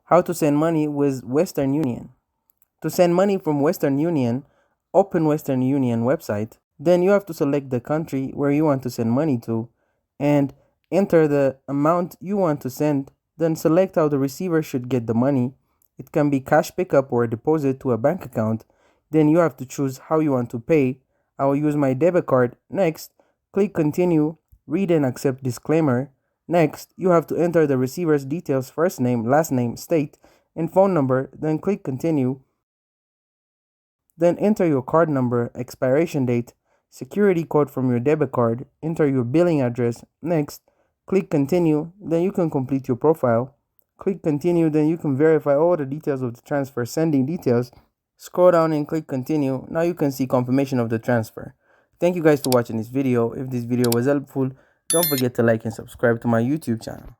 How to send money with Western Union. To send money from Western Union, open Western Union website. Then you have to select the country where you want to send money to and enter the amount you want to send. Then select how the receiver should get the money. It can be cash pickup or a deposit to a bank account. Then you have to choose how you want to pay. I will use my debit card. Next, click continue, read and accept disclaimer. Next, you have to enter the receiver's details: first name, last name, state, and phone number. Then click continue. Then enter your card number, expiration date, security code from your debit card, enter your billing address. Next, click continue. Then you can complete your profile. Click continue. Then you can verify all the details of the transfer, sending details. Scroll down and click continue. Now you can see confirmation of the transfer. Thank you guys for watching this video. If this video was helpful, don't forget to like and subscribe to my YouTube channel.